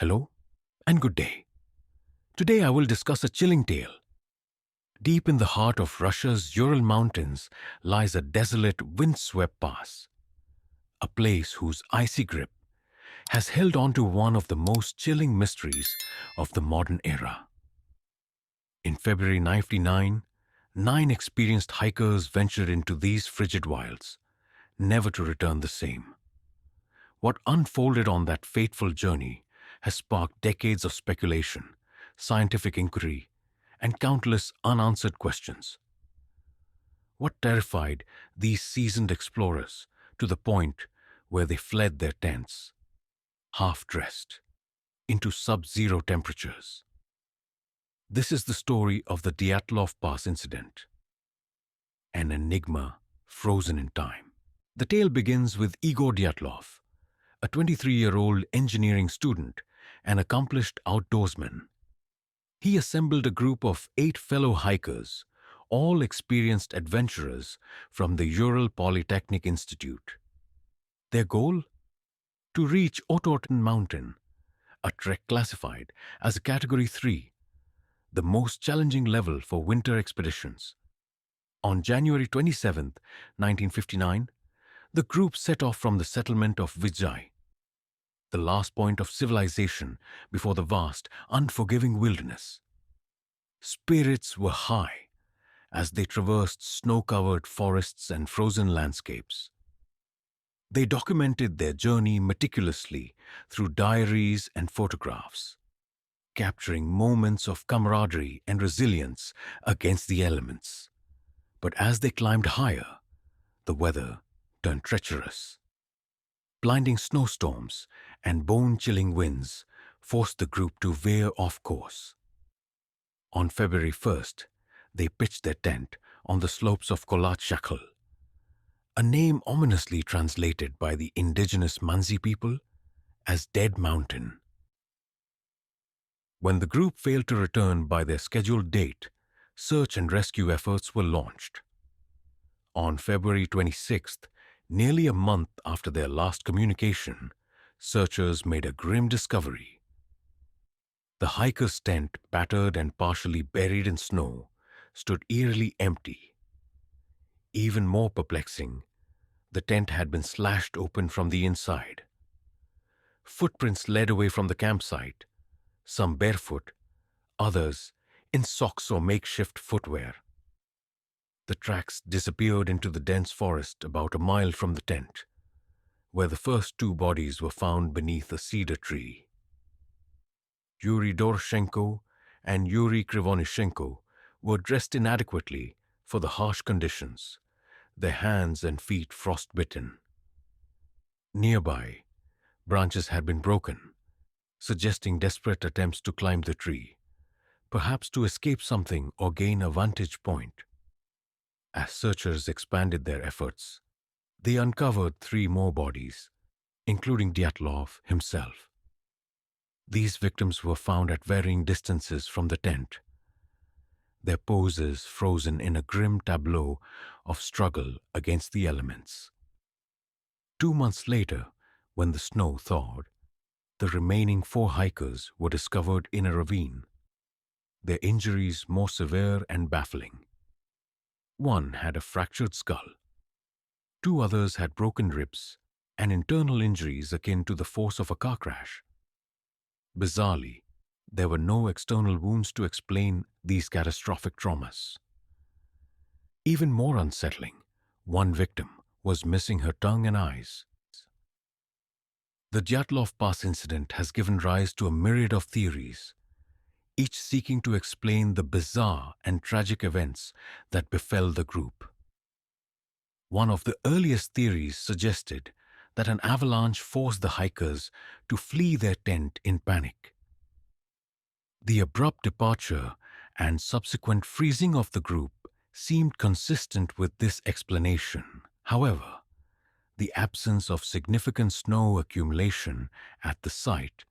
Hello and good day. Today I will discuss a chilling tale. Deep in the heart of Russia's Ural Mountains lies a desolate, windswept pass, a place whose icy grip has held on to one of the most chilling mysteries of the modern era. In February 1999, nine experienced hikers ventured into these frigid wilds, never to return the same. What unfolded on that fateful journey has sparked decades of speculation, scientific inquiry, and countless unanswered questions. What terrified these seasoned explorers to the point where they fled their tents, half dressed, into sub zero temperatures? This is the story of the Dyatlov Pass Incident, an enigma frozen in time. The tale begins with Igor Dyatlov, a 23-year-old engineering student and accomplished outdoorsman. He assembled a group of 8 fellow hikers, all experienced adventurers from the Ural Polytechnic Institute. Their goal? To reach Ural Mountain, a trek classified as a Category 3, the most challenging level for winter expeditions. On January 27, 1959, the group set off from the settlement of Vijay, the last point of civilization before the vast, unforgiving wilderness. Spirits were high as they traversed snow-covered forests and frozen landscapes. They documented their journey meticulously through diaries and photographs, capturing moments of camaraderie and resilience against the elements. But as they climbed higher, the weather turned treacherous. Blinding snowstorms and bone-chilling winds forced the group to veer off course. On February 1st, they pitched their tent on the slopes of Kolat, a name ominously translated by the indigenous Mansi people as Dead Mountain. When the group failed to return by their scheduled date, search and rescue efforts were launched. On February 26th, nearly a month after their last communication, searchers made a grim discovery. The hiker's tent, battered and partially buried in snow, stood eerily empty. Even more perplexing, the tent had been slashed open from the inside. Footprints led away from the campsite, some barefoot, others in socks or makeshift footwear. The tracks disappeared into the dense forest about a mile from the tent, where the first 2 bodies were found beneath a cedar tree. Yuri Doroshenko and Yuri Krivonishenko were dressed inadequately for the harsh conditions, their hands and feet frostbitten. Nearby, branches had been broken, suggesting desperate attempts to climb the tree, perhaps to escape something or gain a vantage point. As searchers expanded their efforts, they uncovered 3 more bodies, including Dyatlov himself. These victims were found at varying distances from the tent, their poses frozen in a grim tableau of struggle against the elements. 2 months later, when the snow thawed, the remaining 4 hikers were discovered in a ravine, their injuries more severe and baffling. One had a fractured skull. 2 others had broken ribs and internal injuries akin to the force of a car crash. Bizarrely, there were no external wounds to explain these catastrophic traumas. Even more unsettling, one victim was missing her tongue and eyes. The Dyatlov Pass incident has given rise to a myriad of theories, each seeking to explain the bizarre and tragic events that befell the group. One of the earliest theories suggested that an avalanche forced the hikers to flee their tent in panic. The abrupt departure and subsequent freezing of the group seemed consistent with this explanation. However, the absence of significant snow accumulation at the site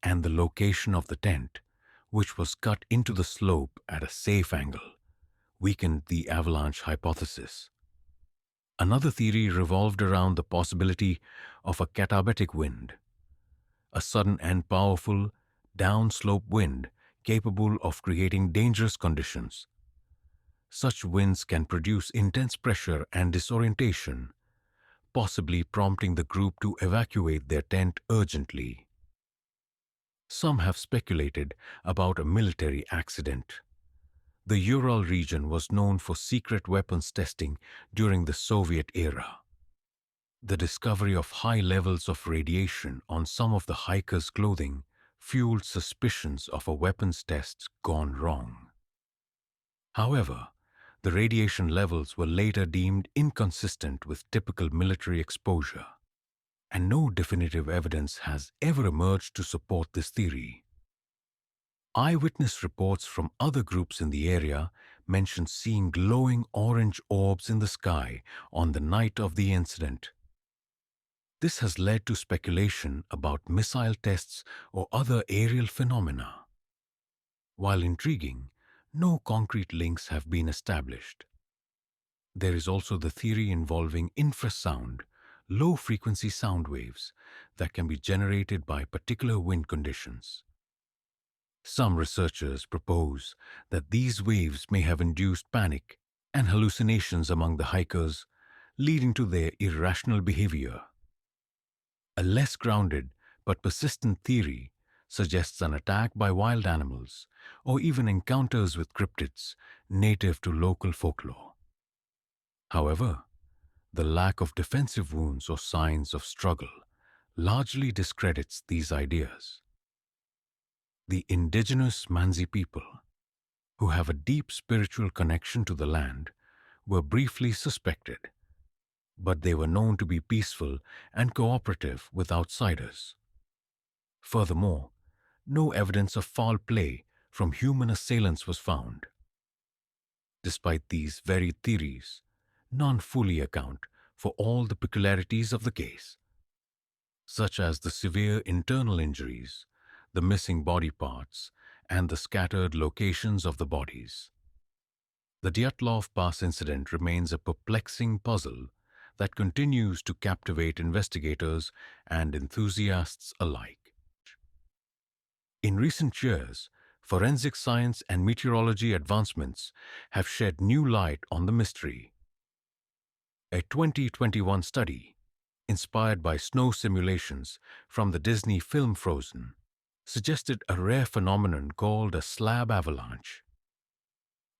and the location of the tent, which was cut into the slope at a safe angle, weakened the avalanche hypothesis. Another theory revolved around the possibility of a katabatic wind, a sudden and powerful downslope wind capable of creating dangerous conditions. Such winds can produce intense pressure and disorientation, possibly prompting the group to evacuate their tent urgently. Some have speculated about a military accident. The Ural region was known for secret weapons testing during the Soviet era. The discovery of high levels of radiation on some of the hikers' clothing fueled suspicions of a weapons test gone wrong. However, the radiation levels were later deemed inconsistent with typical military exposure, and no definitive evidence has ever emerged to support this theory. Eyewitness reports from other groups in the area mention seeing glowing orange orbs in the sky on the night of the incident. This has led to speculation about missile tests or other aerial phenomena. While intriguing, no concrete links have been established. There is also the theory involving infrasound, low-frequency sound waves that can be generated by particular wind conditions. Some researchers propose that these waves may have induced panic and hallucinations among the hikers, leading to their irrational behavior. A less grounded but persistent theory suggests an attack by wild animals or even encounters with cryptids native to local folklore. However, the lack of defensive wounds or signs of struggle largely discredits these ideas. The indigenous Mansi people, who have a deep spiritual connection to the land, were briefly suspected, but they were known to be peaceful and cooperative with outsiders. Furthermore, no evidence of foul play from human assailants was found. Despite these varied theories, none fully account for all the peculiarities of the case, such as the severe internal injuries, the missing body parts, and the scattered locations of the bodies. The Dyatlov Pass incident remains a perplexing puzzle that continues to captivate investigators and enthusiasts alike. In recent years, forensic science and meteorology advancements have shed new light on the mystery. A 2021 study, inspired by snow simulations from the Disney film Frozen, suggested a rare phenomenon called a slab avalanche.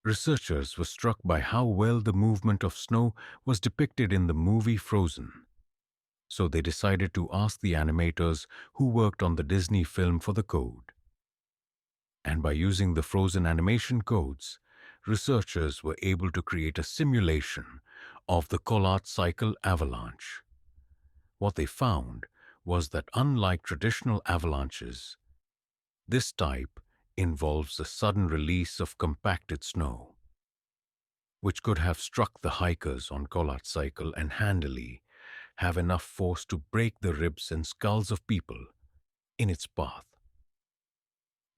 Researchers were struck by how well the movement of snow was depicted in the movie Frozen. So they decided to ask the animators who worked on the Disney film for the code. And by using the Frozen animation codes, researchers were able to create a simulation of the Collard cycle avalanche. What they found was that unlike traditional avalanches, this type involves a sudden release of compacted snow, which could have struck the hikers on Collard cycle and handily have enough force to break the ribs and skulls of people in its path.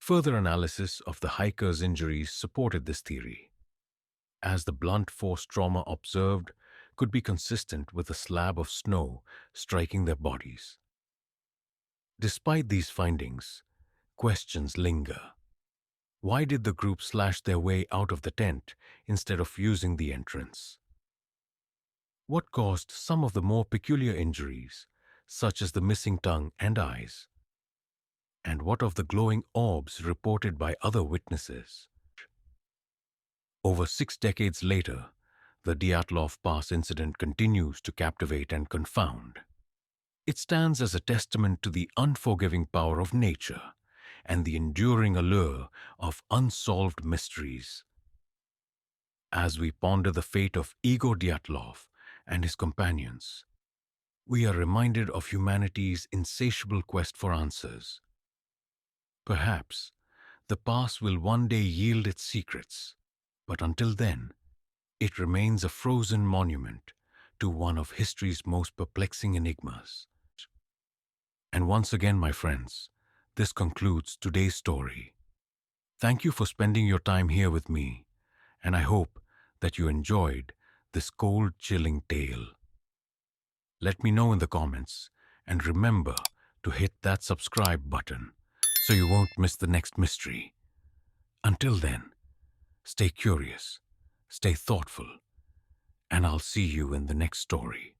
Further analysis of the hikers' injuries supported this theory, as the blunt force trauma observed could be consistent with a slab of snow striking their bodies. Despite these findings, questions linger. Why did the group slash their way out of the tent instead of using the entrance? What caused some of the more peculiar injuries, such as the missing tongue and eyes? And what of the glowing orbs reported by other witnesses? Over 6 decades later, the Dyatlov Pass incident continues to captivate and confound. It stands as a testament to the unforgiving power of nature and the enduring allure of unsolved mysteries. As we ponder the fate of Igor Dyatlov and his companions, we are reminded of humanity's insatiable quest for answers. Perhaps the past will one day yield its secrets, but until then, it remains a frozen monument to one of history's most perplexing enigmas. And once again, my friends, this concludes today's story. Thank you for spending your time here with me, and I hope that you enjoyed this cold, chilling tale. Let me know in the comments, and remember to hit that subscribe button so you won't miss the next mystery. Until then, stay curious, stay thoughtful, and I'll see you in the next story.